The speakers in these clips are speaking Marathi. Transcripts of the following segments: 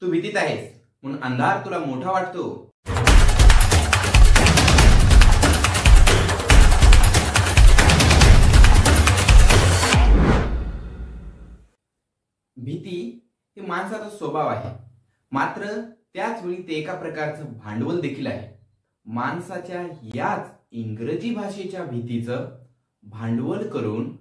तू भीतीत आहेस म्हणून अंधार तुला मोठा वाटतो. भीती हे माणसाचा स्वभाव आहे, मात्र त्याच वेळी ते एका प्रकारचं भांडवल देखील आहे. माणसाच्या याच इंग्रजी भाषेच्या भीतीचं भांडवल करून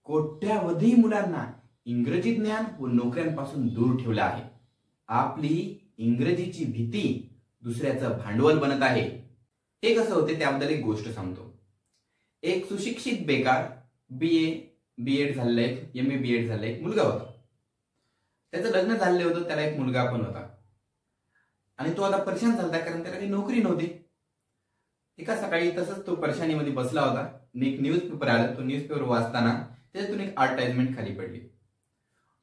कोट्यावधी मुलांना इंग्रजी ज्ञान व नोकऱ्यांपासून दूर ठेवलं आहे. आपली इंग्रजीची भीती दुसऱ्याचं भांडवल बनत आहे. हे कसं होते त्याबद्दल एक गोष्ट सांगतो. एक सुशिक्षित बेकार बीएड झालेला एक MA BEd झालेला एक मुलगा होता. त्याचं लग्न झालेलं होतं, त्याला एक मुलगा पण होता आणि तो आता परेशान झाला कारण त्याला काही नोकरी नव्हती. एका सकाळी तसंच तो परेशानीमध्ये बसला होता. एक न्यूजपेपर आला. तो न्यूजपेपर वाचताना त्याच्यातून एक ॲडव्हर्टाइजमेंट खाली पडली.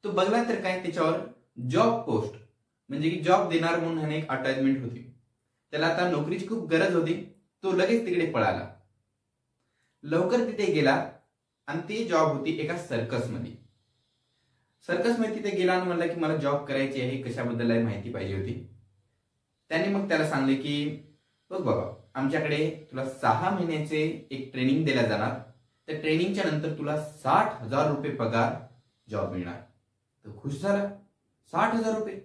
तो बघला तर काय त्याच्यावर जॉब पोस्ट म्हणजे की जॉब देणार म्हणून ह्याने एक ॲडव्हर्टाइजमेंट होती. त्याला आता नोकरीची खूप गरज होती. तो लगेच तिकडे पळाला. लवकर तिथे गेला आणि ती जॉब होती एका सर्कसमध्ये. सर्कसमध्ये तिथे गेला आणि म्हणला की मला जॉब करायची आहे, कशाबद्दल आहे माहिती पाहिजे होती. त्याने मग त्याला सांगले की बघ बाबा, आमच्याकडे तुला 6 महिन्याचे एक ट्रेनिंग दिला जाणार. त्या ट्रेनिंगच्या नंतर तुला 60,000 रुपये पगार जॉब मिळणार. तो खुश झाला. 60,000 रुपये,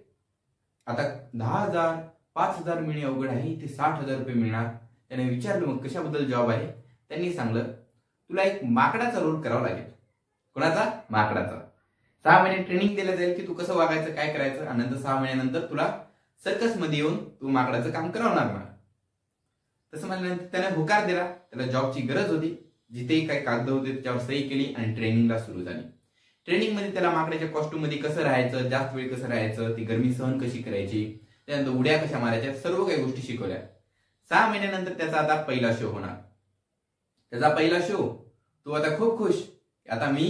आता 10,000 5,000 मिळणे अवघड आहे, ते 60,000 रुपये मिळणार. त्याने विचारलं मग कशाबद्दल जॉब आहे. त्यांनी सांगलं तुला एक माकडाचा रोल करावा लागेल. कोणाचा? माकडाचा. 6 महिने ट्रेनिंग दिलं जाईल की तू कसं वागायचं, काय करायचं, आणि नंतर 6 महिन्यानंतर तुला सर्कस मध्ये येऊन तू माकडाचं काम करावणार मला. तसं म्हणल्यानंतर त्याने होकार दिला. त्याला जॉबची गरज होती. जिथे काही कागद होते त्याच्यावर सही केली आणि ट्रेनिंगला सुरू झाली. ट्रेनिंग मध्ये त्याला माकडाच्या कॉस्ट्यूम मध्ये कसं राहायचं, जास्त वेळ कसं राहायचं, ती गरमी सहन कशी करायची, त्यानंतर उड्या कशा मारायच्या, सर्व काही गोष्टी शिकवल्या. 6 महिन्यानंतर त्याचा आता पहिला शो होणार. त्याचा पहिला शो. तो आता खूप खुश. आता मी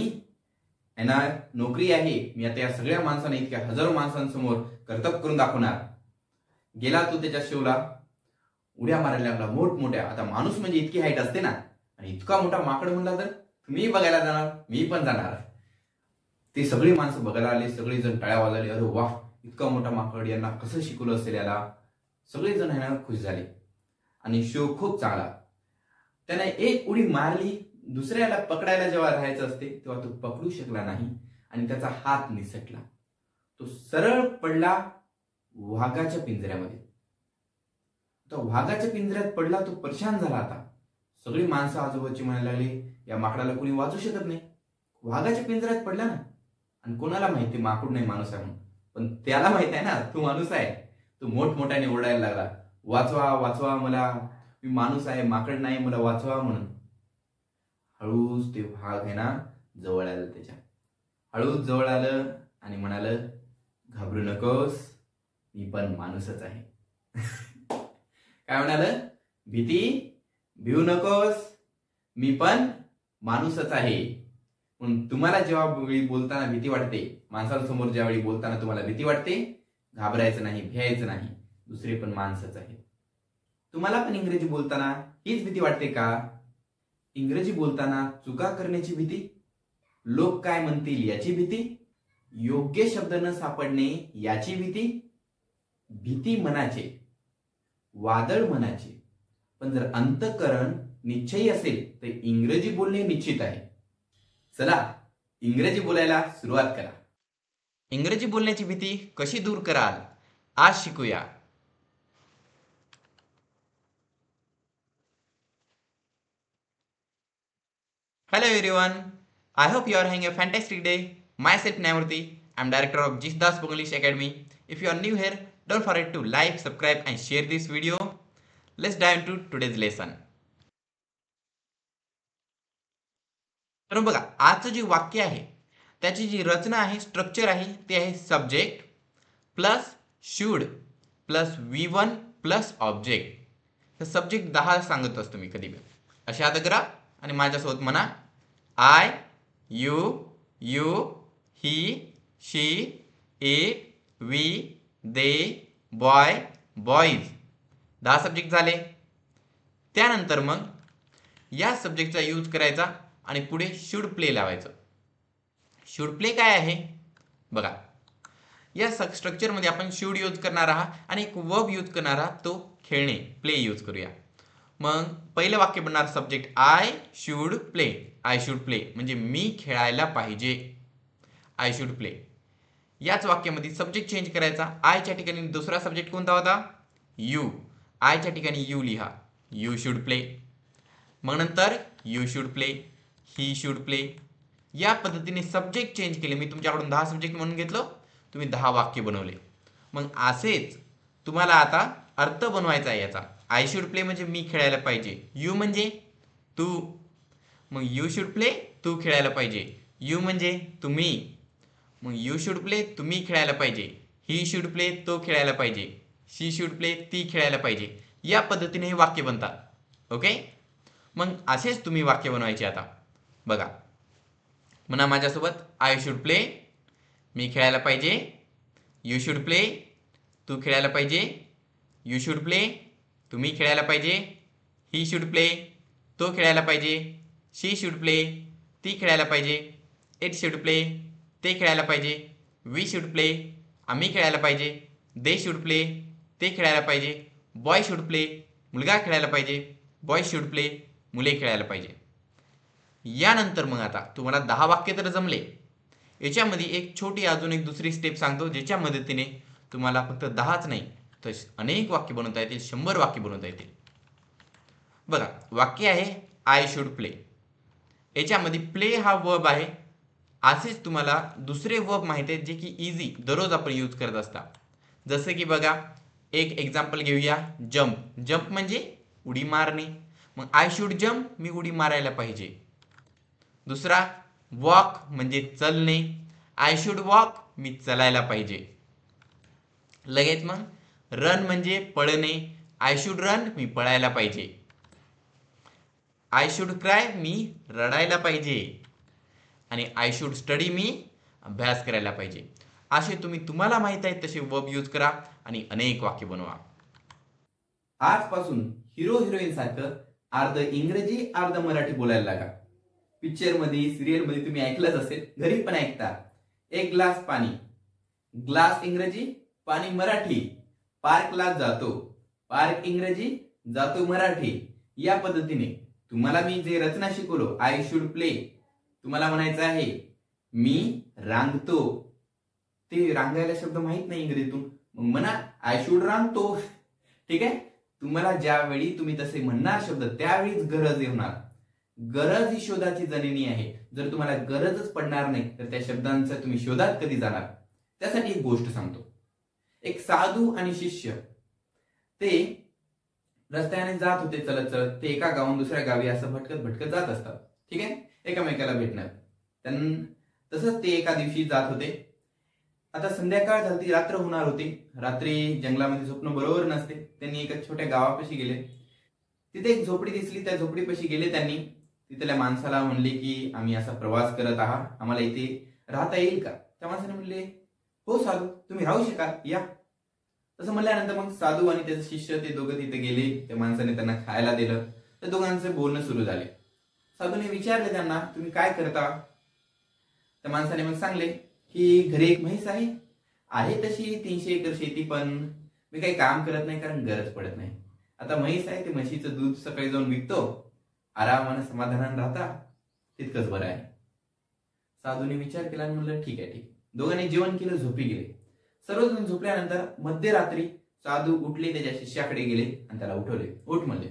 येणार, नोकरी आहे, मी आता या सगळ्या माणसांना, इतक्या हजारो माणसांसमोर कर्तव्य करून दाखवणार. गेला तो त्याच्या शोला. उड्या मारायला लागला मोठमोठ्या. आता माणूस म्हणजे इतकी हाईट असते ना, आणि इतका मोठा माकड म्हणला तर मी बघायला जाणार, मी पण जाणार. ते सगळी माणसं बघायला आले. सगळेजण टाळ्या वाजवले. अरे वा, इतका मोठा माकड, यांना कसं शिकवलं असेल याला. सगळेजण ह्याला खुश झाले आणि शो खूप चांगला. त्याने एक उडी मारली. दुसऱ्याला पकडायला जेव्हा राहायचं असते तेव्हा तो पकडू शकला नाही आणि त्याचा हात निसटला. तो सरळ पडला वाघाच्या पिंजऱ्यामध्ये. तो वाघाच्या पिंजऱ्यात पडला. तो परेशान झाला. आता सगळी माणसं आजूबाजूची म्हणायला लागली या माकडाला कोणी वाचू शकत नाही. वाघाच्या पिंजऱ्यात पडला ना, आणि कोणाला माहिती माकूड नाही माणूस आहे म्हणून, पण त्याला माहित आहे ना तू माणूस आहे. तो मोठमोठ्याने ओरडायला लागला, वाचवा वाचवा मला, मी माणूस आहे, माकड नाही, मला वाचवा म्हणून. हळूच ते वाघ आहे ना जवळ आलं. त्याच्या हळूच जवळ आलं आणि म्हणाल घाबरू नकोस, मी पण माणूसच आहे. काय म्हणाल? भिऊ नकोस, मी पण माणूसच आहे. म्हणून तुम्हाला जेव्हा बोलताना भीती वाटते, माणसांसमोर ज्यावेळी बोलताना तुम्हाला भीती वाटते, घाबरायचं नाही, भ्यायचं नाही, दुसरे पण माणसंच आहेत. तुम्हाला पण इंग्रजी बोलताना हीच भीती वाटते का? इंग्रजी बोलताना चुका करण्याची भीती, लोक काय म्हणतील याची भीती, योग्य शब्द न सापडणे याची भीती. भीती मनाचे, वादळ मनाचे, पण जर अंतःकरण निश्चयी असेल तर इंग्रजी बोलणे निश्चित आहे. चला इंग्रजी बोलायला सुरुवात करा. इंग्रजी बोलण्याची भीती कशी दूर कराल आज शिकूया. Hello everyone, I hope you are having a fantastic day. Myself Nyamurthy, I am director of Jisdas English Academy. If you are new here, don't forget to like, subscribe and share this video. Let's dive into today's lesson. तर बघा, आजचं जे वाक्य आहे त्याची जी रचना आहे, स्ट्रक्चर आहे, ते आहे subject plus should plus V1 plus object. तर सब्जेक्ट 10 सांगत असतो मी कधी. असे आता करा आणि माझ्यासोबत म्हणा I, you, he, she, it, we, they, boy, boys. 10 subject झाले. त्यानंतर मग या सब्जेक्टचा यूज करायचा आणि पुढे शुड प्ले लावायचं. शुड प्ले काय आहे बघा. या स्ट्रक्चरमध्ये आपण शुड यूज करणार आहात आणि एक वर्ब यूज करणार आहात, तो खेळणे, प्ले यूज करूया. मग पहिलं वाक्य बनणार subject I should play. I should play म्हणजे मी खेळायला पाहिजे. I should play. याच वाक्यामध्ये सब्जेक्ट चेंज करायचा. आयच्या ठिकाणी दुसरा सब्जेक्ट कोणता होता? यू. आयच्या ठिकाणी यू लिहा. You should play. मग नंतर you should play, he should play. या पद्धतीने सब्जेक्ट चेंज केले. मी तुमच्याकडून 10 सब्जेक्ट म्हणून घेतलं, तुम्ही 10 वाक्य बनवले. मग असेच तुम्हाला आता अर्थ बनवायचा आहे याचा. आय शुड प्ले म्हणजे मी खेळायला पाहिजे. यू म्हणजे तू. मग यू शुड प्ले तू खेळायला पाहिजे. यू म्हणजे तुम्ही. मग यू शुड प्ले तुम्ही खेळायला पाहिजे. ही शुड प्ले तो खेळायला पाहिजे. शी शुड प्ले ती खेळायला पाहिजे. या पद्धतीने हे वाक्य बनतात. ओके. मग असेच तुम्ही वाक्य बनवायचे. आता बघा, म्हणा माझ्यासोबत. आय शुड प्ले मी खेळायला पाहिजे. यू शुड प्ले तू खेळायला पाहिजे. यू शुड प्ले तुम्ही खेळायला पाहिजे. ही शुड प्ले तो खेळायला पाहिजे. शी शुड प्ले ती खेळायला पाहिजे. इट शुड प्ले ते खेळायला पाहिजे. वी शुड प्ले आम्ही खेळायला पाहिजे. दे शुड प्ले ते खेळायला पाहिजे. बॉय शुड प्ले मुलगा खेळायला पाहिजे. बॉय शुड प्ले मुले खेळायला पाहिजे. यानंतर मग आता तुम्हाला 10 वाक्य तर जमले. याच्यामध्ये एक छोटी अजून एक दुसरी स्टेप सांगतो, ज्याच्या मदतीने तुम्हाला फक्त 10च नाही तर अनेक वाक्य बनवता येतील, 100 वाक्य बनवता येतील. बघा, वाक्य आहे आय शुड प्ले. याच्यामध्ये प्ले हा वर्ब आहे. असेच तुम्हाला दुसरे वर्ब माहिती आहेत जे की इझी दररोज आपण यूज करत असता. जसे की बघा, एक एक्झाम्पल घेऊया. जम्प. जम्प म्हणजे उडी मारणे. मग आय शुड जम्प मी उडी मारायला पाहिजे. दुसरा वॉक म्हणजे चलणे. आय शुड वॉक मी चलायला पाहिजे. लगेच मग रन म्हणजे पळणे. आय शुड रन मी पळायला पाहिजे. आय शुड क्राय मी रडायला पाहिजे. आणि आय शुड स्टडी मी अभ्यास करायला पाहिजे. असे तुम्हाला माहित आहे तसे वर्ब यूज करा आणि अनेक वाक्य बनवा. आजपासून हिरो हिरोईन सारखं अर्ध इंग्रजी अर्ध मराठी बोलायला लागा. पिक्चर मध्ये, सिरियल मध्ये तुम्ही ऐकलंच असेल, घरी पण ऐकता. एक ग्लास पाणी. ग्लास इंग्रजी, पाणी मराठी. पार्कला जातो. पार्क इंग्रजी, जातो मराठी. या पद्धतीने तुम्हाला मी जे रचना शिकवलो, आय शुड प्ले, तुम्हाला म्हणायचं आहे मी रांगतो. ते रांगायला शब्द माहित नाही इंग्रजीतून, मग म्हणा आय शुड रांगतो. ठीक आहे. तुम्हाला ज्यावेळी तुम्ही तसे म्हणणार शब्द त्यावेळीच गरज होणार. गरज ही शोधाची जननी आहे. जर तुम्हाला गरजच पडणार नाही तर त्या शब्दांचा तुम्ही शोधात कधी जाणार. त्यासाठी एक गोष्ट सांगतो. एक साधू आणि शिष्य ते रस्त्याने जात होते चालत चालत. ते एका गावाहून दुसऱ्या गावी असं भटकत भटकत जात असतात. ठीक आहे, एकामेकाला भेटणार. तसंच ते एका दिवशी जात होते. आता संध्याकाळ झाली, रात्र होणार होती. रात्री जंगलामध्ये झोपणं बरोबर नसते. त्यांनी एका छोट्या गावापाशी गेले. तिथे एक झोपडी दिसली. त्या झोपडीपाशी गेले त्यांनी. तिथल्या माणसाला म्हणले की आम्ही असा प्रवास करत आहात, आम्हाला इथे राहता येईल का? त्या माणसाने म्हणले हो साधू, तुम्ही राहू शकाल, या. तसं म्हणल्यानंतर मग साधू आणि त्याचे शिष्य ते दोघं तिथे गेले. त्या माणसाने त्यांना खायला दिलं. त्या दोघांचे बोलणं सुरू झाले. साधूने विचारले त्यांना तुम्ही काय करता? त्या माणसाने मग सांगले की घरी एक म्हैस आहे तशी 300 एकर शेती, पण मी काही काम करत नाही कारण गरज पडत नाही. आता म्हैस आहे, ते म्हशीचं दूध सकाळी जाऊन विकतो, आरामाने समाधानाने राहता, तितकंच बरं आहे. साधूने विचार केला आणि म्हणलं ठीक आहे. दोघांनी जेवण केलं, झोपी गेले. सर्वजण झोपल्यानंतर मध्यरात्री साधू उठले, त्याच्या शिष्याकडे गेले आणि त्याला उठवले. उठ म्हणले.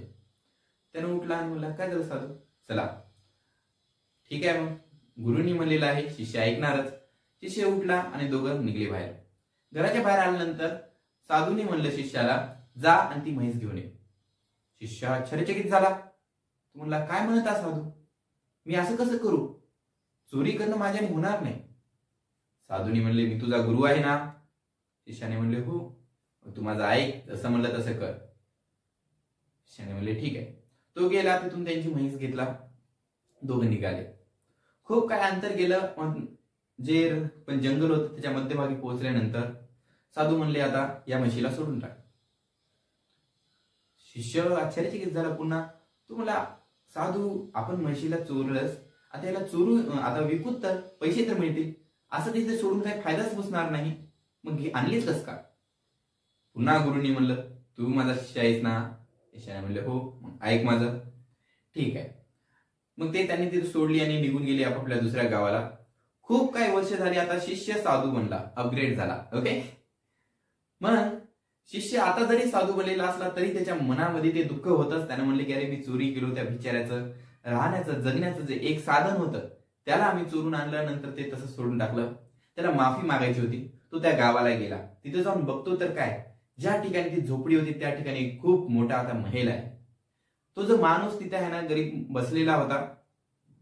त्यानं उठला आणि म्हणला काय झालं साधू? चला ठीक आहे, मग गुरुनी म्हणलेलं आहे, शिष्य ऐकणारच. शिष्य उठला आणि दोघं निघले बाहेर. घराच्या बाहेर आल्यानंतर साधूने म्हणलं शिष्याला जा आणि ती म्हैस घेऊन ये. शिष्य आश्चर्यचकित झाला. तो म्हणला काय म्हणता साधू, मी असं कसं करू? चोरी करणं माझ्याने होणार नाही. साधूने म्हणले मी तुझा गुरु आहे ना. शिष्याने म्हणले हो. तू माझं ऐक, जसं म्हणलं तसं कर. शिष्याने म्हणले ठीक आहे. तो गेला, तिथून त्यांची म्हैस घेतला. दोघं निघाले. खूप काय अंतर गेलं. जे पण जंगल होतं त्याच्या मध्यभागी पोहोचल्यानंतर साधू म्हणले आता या म्हशीला सोडून टाक. शिष्य आश्चर्यचकित झाला पुन्हा. तो म्हणला साधू आपण म्हशीला चोरलंस, आता याला चोरू, आता विकूत तर पैसे तर मिळतील, असं तिथे सोडून काही फायदाच बसणार नाही. मग ही आणलीच कस का? पुन्हा गुरुनी म्हणलं, तू माझा शिष्य आहेस ना? शिष्याने म्हणले, हो. मग ऐक माझं. ठीक आहे. मग ते त्यांनी तिथे सोडली आणि निघून गेली आपापल्या दुसऱ्या गावाला. खूप काही वर्ष झाली, आता शिष्य साधू बनला, अपग्रेड झाला. ओके. मग शिष्य आता जरी साधू बनलेला असला तरी त्याच्या मनामध्ये ते दुःख होतच. त्याने म्हणले की अरे मी चोरी केलो, त्या बिचाऱ्याचं राहण्याचं जगण्याचं जे एक साधन होतं त्याला आम्ही चोरून आणलं, नंतर ते तसं सोडून टाकलं. त्याला माफी मागायची होती. तो त्या गावाला गेला. तिथे जाऊन बघतो तर काय, ज्या ठिकाणी ती झोपडी होती त्या ठिकाणी खूप मोठा आता महल आहे. तो जो माणूस तिथे आहे ना गरीब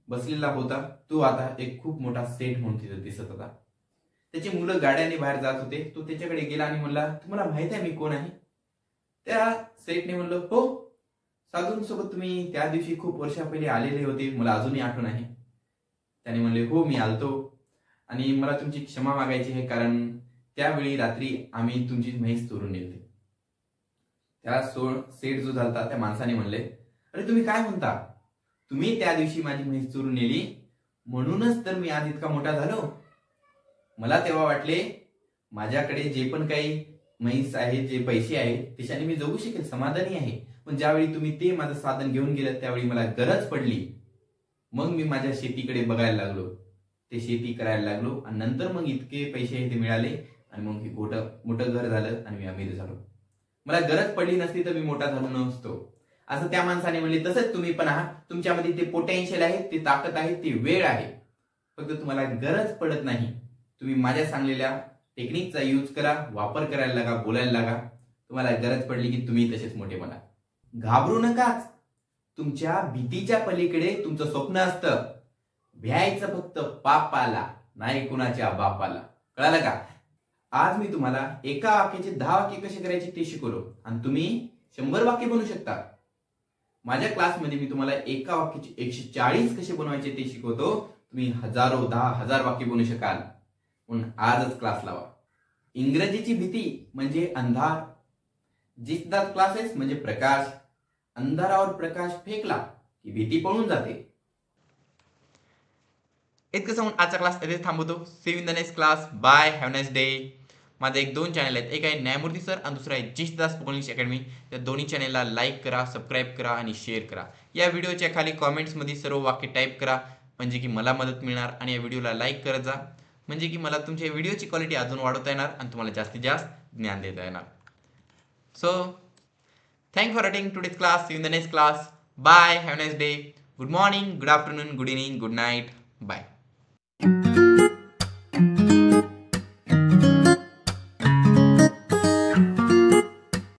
बसलेला होता तो आता एक खूप मोठा सेठ म्हणून तिथे दिसत होता. त्याची मुलं गाड्याने बाहेर जात होते. तो त्याच्याकडे गेला आणि म्हणला, तुम्हाला माहित आहे मी कोण आहे? त्या सेठने म्हणलं, हो, साधूंसोबत तुम्ही त्या दिवशी खूप वर्षा पहिले आलेले होते, मला अजूनही आठवण आहे. त्याने म्हणले, हो मी आलतो आणि मला तुमची क्षमा मागायची आहे, कारण त्यावेळी रात्री आम्ही तुमची म्हैस चोरून नेली. त्या सेठ जो झालता त्या माणसाने म्हणले, अरे तुम्ही काय म्हणता? तुम्ही त्या दिवशी माझी म्हैस चोरून नेली म्हणूनच तर मी आज इतका मोठा झालो. मला तेव्हा वाटले माझ्याकडे जे पण काही म्हैस आहे, जे पैसे आहेत त्याच्याने मी जगू शकेल, समाधानी आहे. पण ज्यावेळी तुम्ही ते माझं साधन घेऊन गेलं त्यावेळी मला गरज पडली. मग मी माझ्या शेतीकडे बघायला लागलो, ते शेती करायला लागलो आणि नंतर मग इतके पैसे ते मिळाले आणि मग हे मोठं घर झालं आणि मी अमीर झालो. मला गरज पडली नसती तर मी मोठा झालो नसतो, असं त्या माणसाने म्हणले. तसंच तुम्ही पण आहात. तुमच्यामध्ये ते पोटेन्शियल आहे, ते ताकद आहे, ती वेळ आहे, फक्त तुम्हाला गरज पडत नाही. तुम्ही माझ्या सांगलेल्या टेक्निकचा यूज करा, वापर करायला लागा, बोलायला लागा. तुम्हाला गरज पडली की तुम्ही तसेच मोठे बना. घाबरू नकाच. तुमच्या भीतीच्या पलीकडे तुमचं स्वप्न असतं. भ्यायचं फक्त पापाला, नाही कुणाच्या बापाला. कळालं का? आज मी तुम्हाला एका वाक्याचे 10 वाक्य कसे करायचे ते शिकवलो आणि तुम्ही 100 वाक्य बनवू शकता. माझ्या क्लासमध्ये मी तुम्हाला एका वाक्याचे 140 कसे बनवायचे ते शिकवतो. तुम्ही 10,000 वाक्य बनवू शकाल. म्हणून आजच क्लास लावा. इंग्रजीची भीती म्हणजे अंधार, जिसदात क्लासेस म्हणजे प्रकाश. अंधारावर प्रकाश फेकला की भीती पळून जाते. इतकं सांगून आजचा क्लास इथे थांबवतो. See you in the next class. Bye, have nice day. माझे एक 2 चॅनल आहेत, एक आहे न्यायमूर्ती सर आणि दुसरा आहे जिशदास स्पोकन इंग्लिश अकॅडमी. त्या दोन्ही चॅनलला लाईक करा, सबस्क्राईब करा आणि शेअर करा. या व्हिडिओच्या खाली कॉमेंट्समध्ये सर्व वाक्य टाईप करा, म्हणजे की मला मदत मिळणार. आणि या व्हिडिओला लाईक करत जा, म्हणजे की मला तुमच्या व्हिडिओची क्वालिटी अजून वाढवता येणार आणि तुम्हाला जास्तीत जास्त ज्ञान देता येणार. So thank for attending today's class. See you in the next class. Bye. Have a nice day. Good morning, good afternoon, good evening, good night. Bye.